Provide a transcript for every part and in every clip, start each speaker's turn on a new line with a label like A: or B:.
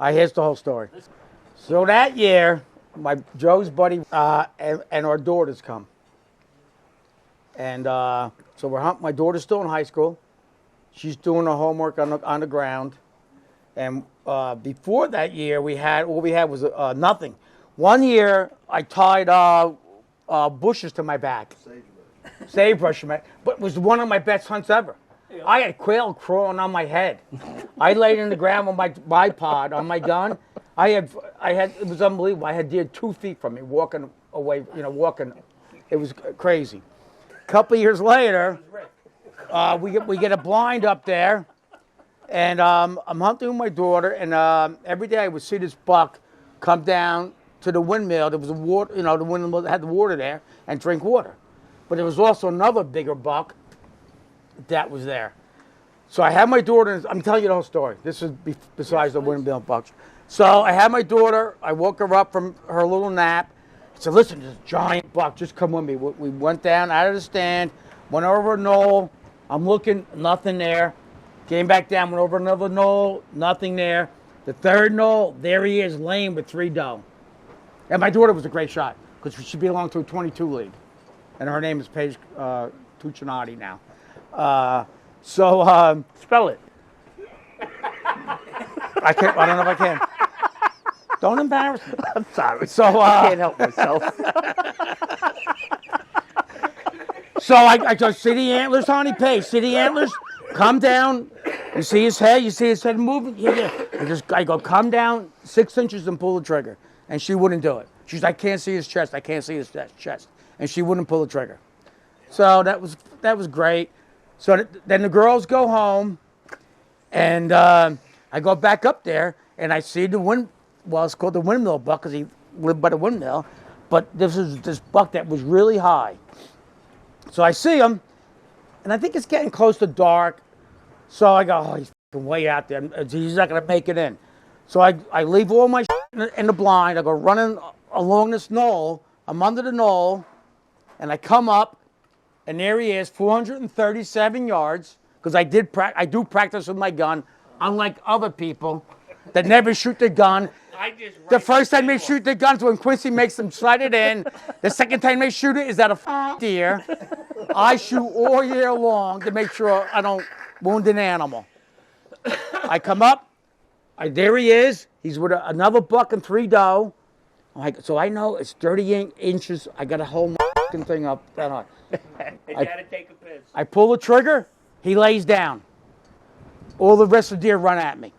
A: Here's the whole story. So that year, Joe's buddy and our daughters come. And so my daughter's still in high school. She's doing her homework on the ground. And before that year, all we had was nothing. One year, I tied bushes to my back. Sagebrush. But it was one of my best hunts ever. Yeah. I had quail crawling on my head. I laid in the ground with my bipod on my gun. It was unbelievable. I had deer 2 feet from me walking away, walking. It was crazy. A couple of years later, we get a blind up there, and I'm hunting with my daughter, and every day I would see this buck come down to the windmill. There was a water, the windmill had the water there, and drink water. But there was also another bigger buck that was there. So I had my daughter, I'm telling you the whole story. This is besides the Windmill Buck. So I had my daughter, I woke her up from her little nap. I said, listen, this giant buck, just come with me. We went down out of the stand, went over a knoll. I'm looking, nothing there. Came back down, went over another knoll, nothing there. The third knoll, there he is, laying with 3 doe. And my daughter was a great shot because she belonged to a 22 league. And her name is Paige Tuccinati now.
B: Spell it.
A: I don't know if I can. Don't embarrass me.
B: I'm sorry.
A: So
B: I can't help myself.
A: So I just see the antlers, honey, Paige. See the antlers? Come down. You see his head? You see his head moving? Yeah. I go, come down 6 inches and pull the trigger. And she wouldn't do it. She's like, I can't see his chest. I can't see his chest. And she wouldn't pull the trigger. So that was great. So then the girls go home, and I go back up there, and I see it's called the Windmill Buck because he lived by the windmill, but this is this buck that was really high. So I see him, and I think it's getting close to dark, so I go, he's way out there. He's not going to make it in. So I leave all my in the blind. I go running along this knoll. I'm under the knoll, and I come up, and there he is, 437 yards, because I do practice with my gun, unlike other people that never shoot the gun. The first time they shoot the guns when Quincy makes them slide it in. The second time they shoot it is at a deer. I shoot all year long to make sure I don't wound an animal. I come up, there he is. He's with another buck and 3 doe. So I know it's 38 inches. I got a whole thing up that high.
B: You gotta take a piss.
A: I pull the trigger, he lays down. All the rest of the deer run at me.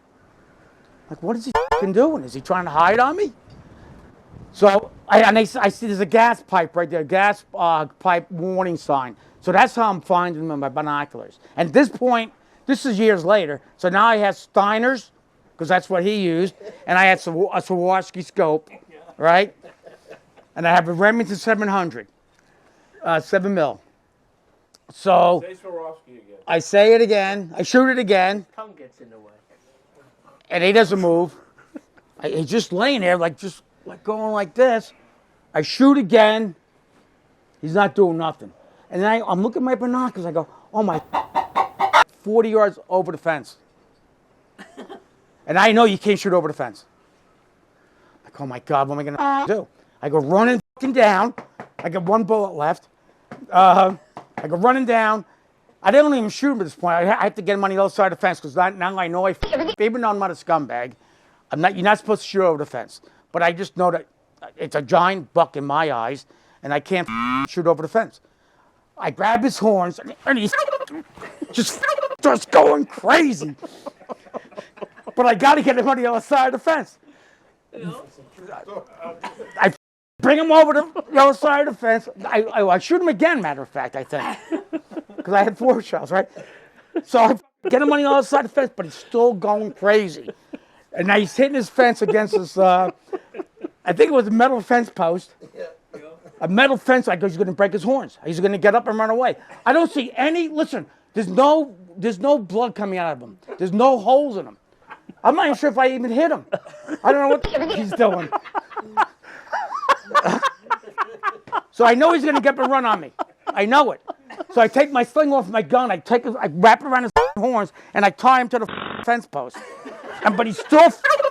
A: Like, what is he doing? Is he trying to hide on me? So I see there's a gas pipe right there, gas pipe warning sign. So that's how I'm finding them in my binoculars. And at this point, this is years later, so now I have Steiners, because that's what he used, and I had a Swarovski scope, right? And I have a Remington 700. 7 mil. So
C: Say Swarovski again.
A: I say it again. I shoot it again.
B: Tongue gets in the way.
A: And he doesn't move. He's just laying there, just going like this. I shoot again. He's not doing nothing. And then I'm looking at my binoculars. I go, oh my, 40 yards over the fence. And I know you can't shoot over the fence. Like, oh my God, what am I gonna do? I go running down. I got 1 bullet left. I go running down. I didn't even shoot him at this point. I have to get him on the other side of the fence because now I know even though I'm not a scumbag, you're not supposed to shoot over the fence. But I just know that it's a giant buck in my eyes, and I can't shoot over the fence. I grab his horns, and he just starts going crazy. But I got to get him on the other side of the fence. I bring him over to the other side of the fence. I shoot him again, matter of fact, I think. Because I had 4 shells, right? So I get him on the other side of the fence, but he's still going crazy. And now he's hitting his fence against this, I think it was a metal fence post. A metal fence, like he's going to break his horns. He's going to get up and run away. I don't see listen, there's no blood coming out of him. There's no holes in him. I'm not even sure if I even hit him. I don't know what he's doing. So I know he's going to get up and run on me. I know it. So I take my sling off my gun, I wrap it around his horns, and I tie him to the fence post. but he's still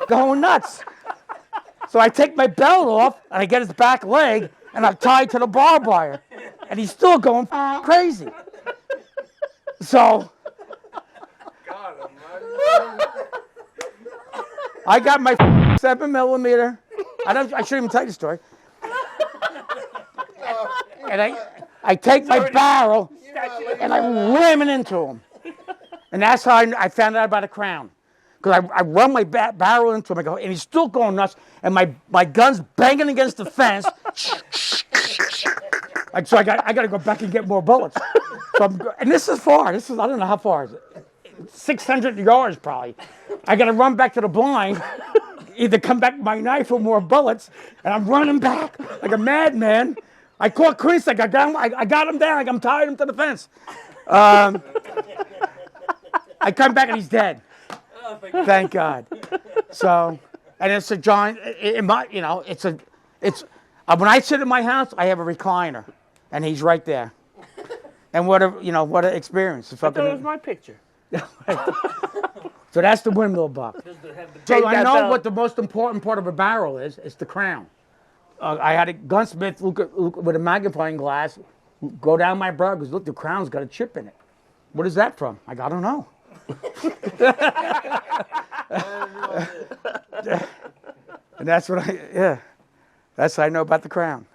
A: going nuts. So I take my belt off, and I get his back leg, and I'm tied to the barbed wire. And he's still going crazy. So I got my 7mm. I shouldn't even tell you the story. And I take my barrel, and I ram it into him. And that's how I found out about a crown. Because I run my barrel into him, and he's still going nuts, and my gun's banging against the fence. So I got to go back and get more bullets. And this is far. I don't know how far is it. 600 yards probably. I got to run back to the blind, either come back with my knife or more bullets, and I'm running back like a madman. I caught Chris. I got him down. I'm tied him to the fence. I come back and he's dead. Thank God. So, and it's a giant. When I sit in my house, I have a recliner, and he's right there. And what an experience!
B: I thought it was my picture.
A: So that's the Windmill Buck. So I know what the most important part of a barrel is. It's the crown. I had a gunsmith look with a magnifying glass, go down my barrel, goes, look, the crown's got a chip in it. What is that from? I don't know. And that's what that's what I know about the crown.